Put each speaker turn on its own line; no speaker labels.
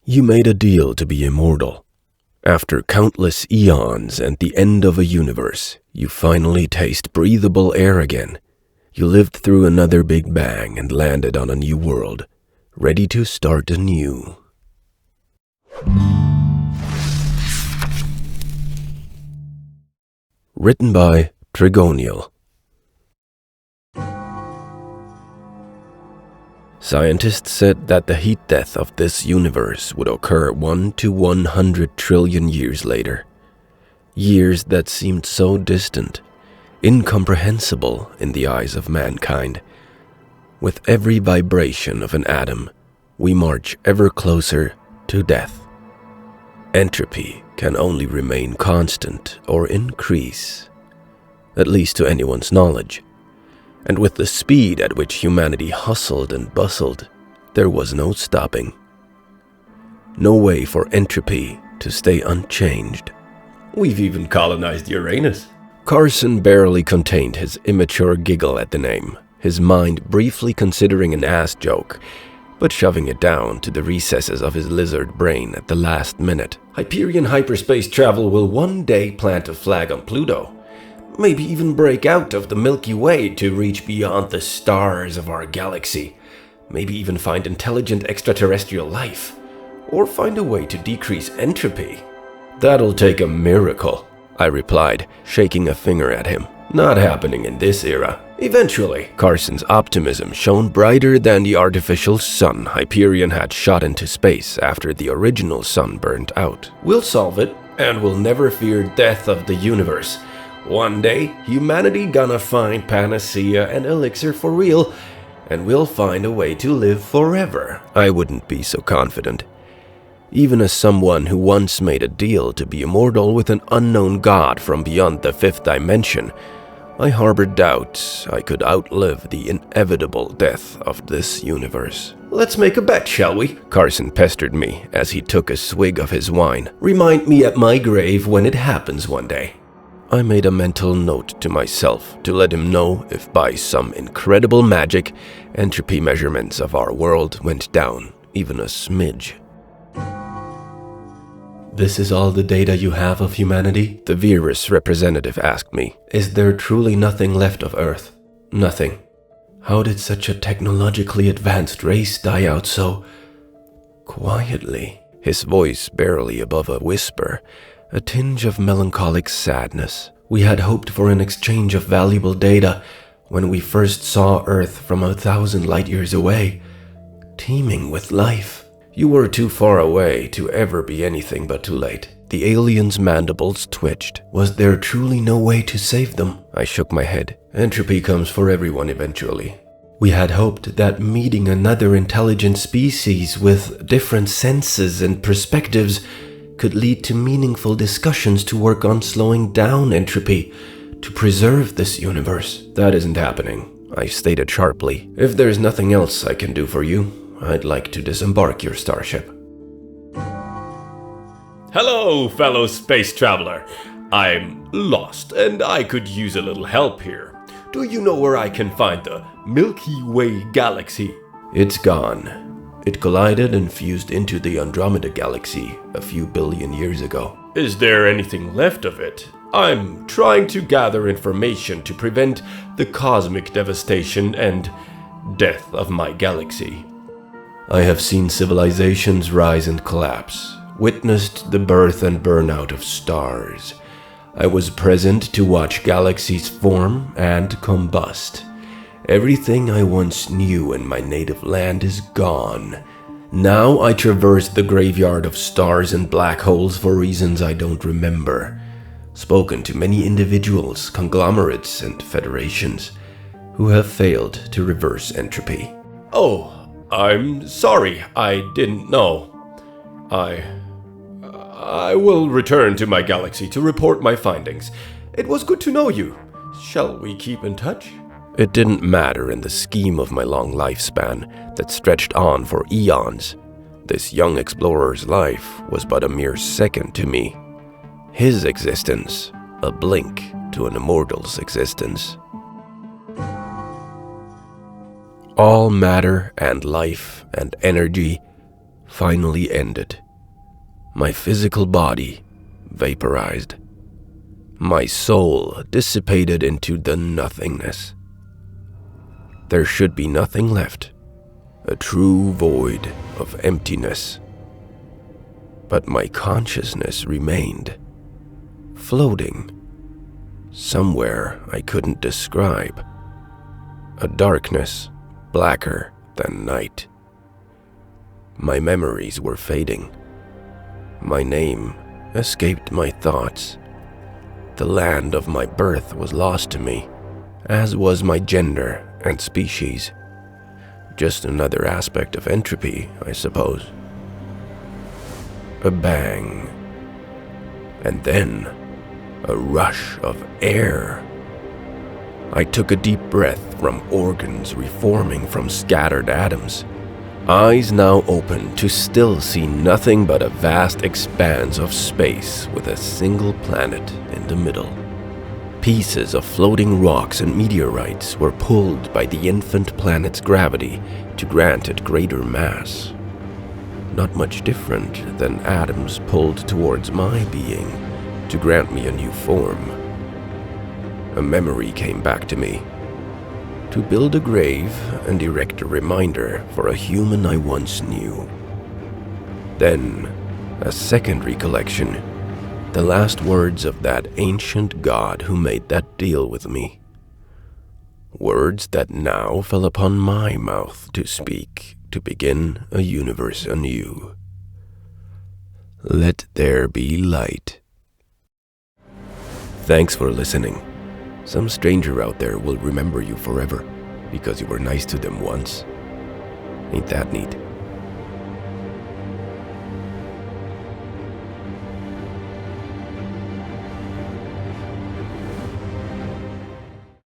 You made a deal to be immortal. After countless eons and the end of a universe, you finally taste breathable air again. You lived through another Big Bang and landed on a new world, ready to start anew. Written by Tregonial. Scientists said that the heat death of this universe would occur 1 to 100 trillion years later. Years that seemed so distant, incomprehensible in the eyes of mankind. With every vibration of an atom, we march ever closer to death. Entropy can only remain constant or increase, at least to anyone's knowledge. And with the speed at which humanity hustled and bustled, there was no stopping. No way for entropy to stay unchanged.
We've even colonized Uranus.
Carson barely contained his immature giggle at the name, his mind briefly considering an ass joke, but shoving it down to the recesses of his lizard brain at the last minute.
Hyperion hyperspace travel will one day plant a flag on Pluto. Maybe even break out of the Milky Way to reach beyond the stars of our galaxy. Maybe even find intelligent extraterrestrial life. Or find a way to decrease entropy.
That'll take a miracle, I replied, shaking a finger at him.
Not happening in this era. Eventually.
Carson's optimism shone brighter than the artificial sun Hyperion had shot into space after the original sun burned out.
We'll solve it, and we'll never fear death of the universe. One day, humanity gonna find panacea and elixir for real, and we'll find a way to live forever.
I wouldn't be so confident. Even as someone who once made a deal to be immortal with an unknown god from beyond the fifth dimension, I harbored doubts I could outlive the inevitable death of this universe.
Let's make a bet, shall we?
Carson pestered me as he took a swig of his wine.
Remind me at my grave when it happens one day.
I made a mental note to myself to let him know if by some incredible magic, entropy measurements of our world went down even a smidge.
This is all the data you have of humanity?
The Virus representative asked me.
Is there truly nothing left of Earth?
Nothing.
How did such a technologically advanced race die out so quietly?
His voice barely above a whisper, a tinge of melancholic sadness.
We had hoped for an exchange of valuable data when we first saw Earth from 1,000 light years away, teeming with life.
You were too far away to ever be anything but too late. The alien's mandibles twitched.
Was there truly no way to save them?
I shook my head.
Entropy comes for everyone eventually. We had hoped that meeting another intelligent species with different senses and perspectives could lead to meaningful discussions to work on slowing down entropy, to preserve this universe.
That isn't happening, I stated sharply.
If there's nothing else I can do for you, I'd like to disembark your starship.
Hello, fellow space traveler. I'm lost and I could use a little help here. Do you know where I can find the Milky Way galaxy?
It's gone. It collided and fused into the Andromeda galaxy a few billion years ago.
Is there anything left of it? I'm trying to gather information to prevent the cosmic devastation and death of my galaxy.
I have seen civilizations rise and collapse, witnessed the birth and burnout of stars. I was present to watch galaxies form and combust. Everything I once knew in my native land is gone. Now I traverse the graveyard of stars and black holes for reasons I don't remember. Spoken to many individuals, conglomerates, and federations who have failed to reverse entropy.
Oh, I'm sorry, I didn't know. I will return to my galaxy to report my findings. It was good to know you. Shall we keep in touch?
It didn't matter in the scheme of my long lifespan that stretched on for eons. This young explorer's life was but a mere second to me. His existence, a blink to an immortal's existence. All matter and life and energy finally ended. My physical body vaporized. My soul dissipated into the nothingness. There should be nothing left, a true void of emptiness. But my consciousness remained, floating, somewhere I couldn't describe. A darkness blacker than night. My memories were fading. My name escaped my thoughts. The land of my birth was lost to me, as was my gender and species. Just another aspect of entropy, I suppose. A bang. And then a rush of air. I took a deep breath from organs reforming from scattered atoms. Eyes now open to still see nothing but a vast expanse of space with a single planet in the middle. Pieces of floating rocks and meteorites were pulled by the infant planet's gravity to grant it greater mass. Not much different than atoms pulled towards my being to grant me a new form. A memory came back to me. To build a grave and erect a reminder for a human I once knew. Then, a second recollection, the last words of that ancient god who made that deal with me. Words that now fell upon my mouth to speak, to begin a universe anew. Let there be light. Thanks for listening. Some stranger out there will remember you forever because you were nice to them once. Ain't that neat?